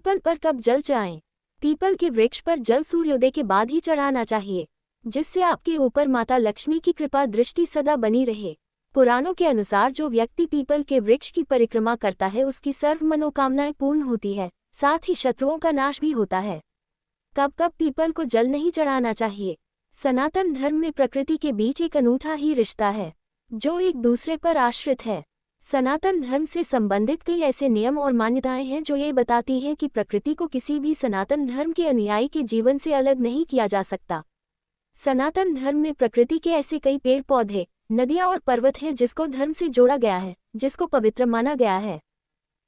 People पर कब जल चढ़ाएं? पीपल के वृक्ष पर जल सूर्योदय के बाद ही चढ़ाना चाहिए, जिससे आपके ऊपर माता लक्ष्मी की कृपा दृष्टि सदा बनी रहे। पुराणों के अनुसार जो व्यक्ति पीपल के वृक्ष की परिक्रमा करता है उसकी सर्व मनोकामनाएं पूर्ण होती है, साथ ही शत्रुओं का नाश भी होता है। कब कब पीपल को जल नहीं चढ़ाना चाहिए? सनातन धर्म में प्रकृति के बीच एक अनूठा ही रिश्ता है, जो एक दूसरे पर आश्रित है। सनातन धर्म से संबंधित कई ऐसे नियम और मान्यताएं हैं जो ये बताती हैं कि प्रकृति को किसी भी सनातन धर्म के अनुयायी के जीवन से अलग नहीं किया जा सकता। सनातन धर्म में प्रकृति के ऐसे कई पेड़ पौधे, नदियां और पर्वत हैं जिसको धर्म से जोड़ा गया है, जिसको पवित्र माना गया है।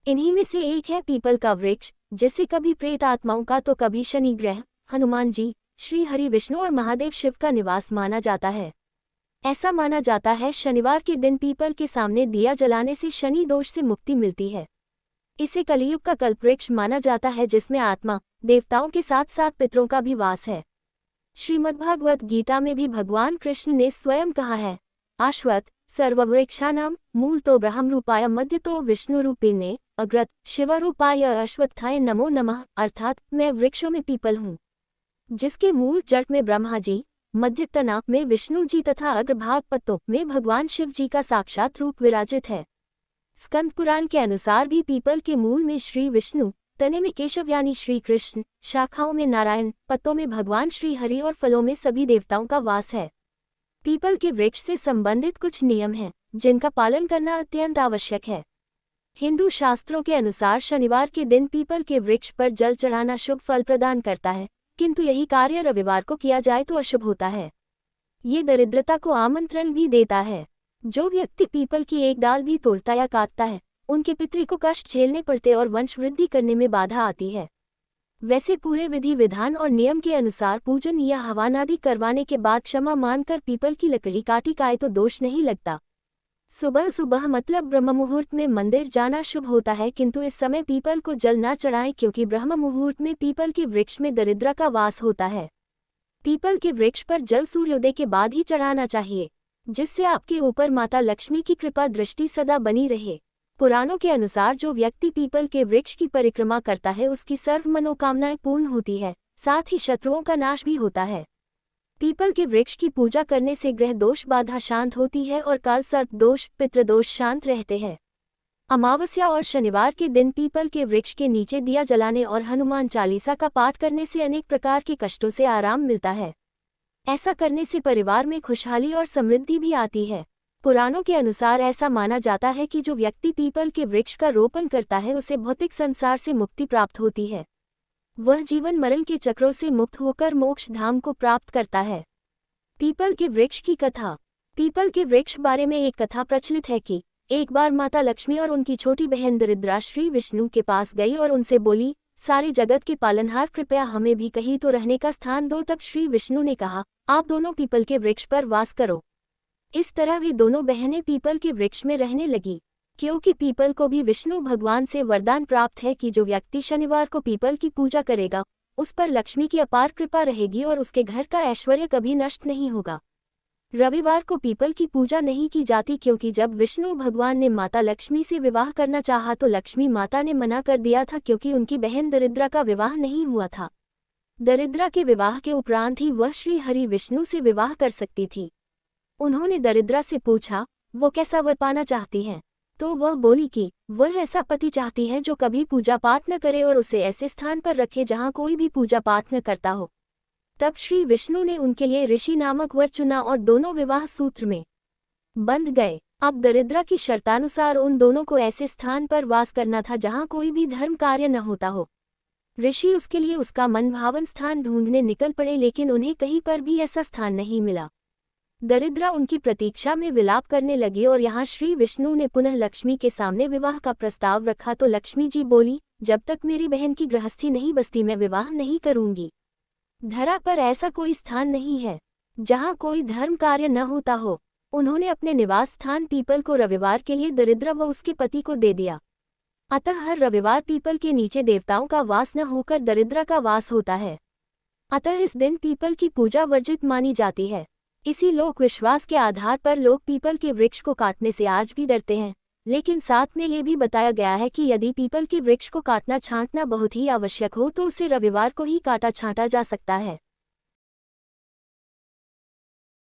इन्हीं में से एक है पीपल का वृक्ष, जिसे कभी प्रेत आत्माओं का तो कभी शनि ग्रह, हनुमान जी, श्री हरि विष्णु और महादेव शिव का निवास माना जाता है। ऐसा माना जाता है शनिवार के दिन पीपल के सामने दिया जलाने से शनि दोष से मुक्ति मिलती है। इसे कलियुग का कल्पवृक्ष माना जाता है, जिसमें आत्मा, देवताओं के साथ साथ पितरों का भी वास है। श्रीमद्भागवत गीता में भी भगवान कृष्ण ने स्वयं कहा है, आश्वत सर्ववृक्षाणां मूलतो ब्रह्मरूपाय मध्यतो विष्णुरूपिणे अग्रत शिवरूपाय अश्वत्थाय नमो नमः। अर्थात मैं वृक्षों में पीपल हूँ, जिसके मूल जड़ में ब्रह्मा जी, मध्य तना में विष्णु जी तथा अग्रभाग पत्तों में भगवान शिव जी का साक्षात रूप विराजित है। स्कंद पुराण के अनुसार भी पीपल के मूल में श्री विष्णु, तने में केशव यानी श्री कृष्ण, शाखाओं में नारायण, पत्तों में भगवान श्री हरि और फलों में सभी देवताओं का वास है। पीपल के वृक्ष से संबंधित कुछ नियम हैं, जिनका पालन करना अत्यंत आवश्यक है। हिंदू शास्त्रों के अनुसार शनिवार के दिन पीपल के वृक्ष पर जल चढ़ाना शुभ फल प्रदान करता है, किंतु यही कार्य रविवार को किया जाए तो अशुभ होता है। ये दरिद्रता को आमंत्रण भी देता है। जो व्यक्ति पीपल की एक डाल भी तोड़ता या काटता है, उनके पितृ को कष्ट झेलने पड़ते और वंश वृद्धि करने में बाधा आती है। वैसे पूरे विधि विधान और नियम के अनुसार पूजन या हवन आदि करवाने के बाद क्षमा मानकर पीपल की लकड़ी काटी खाए तो दोष नहीं लगता। सुबह सुबह मतलब ब्रह्म मुहूर्त में मंदिर जाना शुभ होता है, किंतु इस समय पीपल को जल न चढ़ाएं, क्योंकि ब्रह्म मुहूर्त में पीपल के वृक्ष में दरिद्र का वास होता है। पीपल के वृक्ष पर जल सूर्योदय के बाद ही चढ़ाना चाहिए, जिससे आपके ऊपर माता लक्ष्मी की कृपा दृष्टि सदा बनी रहे। पुराणों के अनुसार जो व्यक्ति पीपल के वृक्ष की परिक्रमा करता है उसकी सर्व मनोकामनाएं पूर्ण होती है, साथ ही शत्रुओं का नाश भी होता है। पीपल के वृक्ष की पूजा करने से ग्रह दोष बाधा शांत होती है और काल सर्प दोष, पितृदोष शांत रहते हैं। अमावस्या और शनिवार के दिन पीपल के वृक्ष के नीचे दिया जलाने और हनुमान चालीसा का पाठ करने से अनेक प्रकार के कष्टों से आराम मिलता है। ऐसा करने से परिवार में खुशहाली और समृद्धि भी आती है। पुराणों के अनुसार ऐसा माना जाता है कि जो व्यक्ति पीपल के वृक्ष का रोपण करता है उसे भौतिक संसार से मुक्ति प्राप्त होती है। वह जीवन मरण के चक्रों से मुक्त होकर मोक्ष धाम को प्राप्त करता है। पीपल के वृक्ष की कथा। पीपल के वृक्ष बारे में एक कथा प्रचलित है कि एक बार माता लक्ष्मी और उनकी छोटी बहन दरिद्रा श्री विष्णु के पास गई और उनसे बोली, सारे जगत के पालनहार कृपया हमें भी कहीं तो रहने का स्थान दो। तब श्री विष्णु ने कहा, आप दोनों पीपल के वृक्ष पर वास करो। इस तरह वे दोनों बहनें पीपल के वृक्ष में रहने लगी। क्योंकि पीपल को भी विष्णु भगवान से वरदान प्राप्त है कि जो व्यक्ति शनिवार को पीपल की पूजा करेगा उस पर लक्ष्मी की अपार कृपा रहेगी और उसके घर का ऐश्वर्य कभी नष्ट नहीं होगा। रविवार को पीपल की पूजा नहीं की जाती, क्योंकि जब विष्णु भगवान ने माता लक्ष्मी से विवाह करना चाहा तो लक्ष्मी माता ने मना कर दिया था, क्योंकि उनकी बहन दरिद्रा का विवाह नहीं हुआ था। दरिद्रा के विवाह के उपरांत ही वह श्री हरि विष्णु से विवाह कर सकती थी। उन्होंने दरिद्रा से पूछा वो कैसा वर पाना चाहती हैं, तो वह बोली कि वह ऐसा पति चाहती है जो कभी पूजा पाठ न करे और उसे ऐसे स्थान पर रखे जहाँ कोई भी पूजा पाठ न करता हो। तब श्री विष्णु ने उनके लिए ऋषि नामक वर चुना और दोनों विवाह सूत्र में बंध गए। अब दरिद्रा की शर्तानुसार उन दोनों को ऐसे स्थान पर वास करना था जहाँ कोई भी धर्म कार्य न होता हो। ऋषि उसके लिए उसका मनभावन स्थान ढूंढने निकल पड़े, लेकिन उन्हें कहीं पर भी ऐसा स्थान नहीं मिला। दरिद्रा उनकी प्रतीक्षा में विलाप करने लगी और यहाँ श्री विष्णु ने पुनः लक्ष्मी के सामने विवाह का प्रस्ताव रखा तो लक्ष्मी जी बोली, जब तक मेरी बहन की गृहस्थी नहीं बसती मैं विवाह नहीं करूंगी। धरा पर ऐसा कोई स्थान नहीं है जहाँ कोई धर्म कार्य न होता हो। उन्होंने अपने निवास स्थान पीपल को रविवार के लिए दरिद्रा व उसके पति को दे दिया। अतः हर रविवार पीपल के नीचे देवताओं का वास न होकर दरिद्रा का वास होता है। अतः इस दिन पीपल की पूजा वर्जित मानी जाती है। इसी लोक विश्वास के आधार पर लोग पीपल के वृक्ष को काटने से आज भी डरते हैं। लेकिन साथ में ये भी बताया गया है कि यदि पीपल के वृक्ष को काटना छांटना बहुत ही आवश्यक हो तो उसे रविवार को ही काटा छांटा जा सकता है।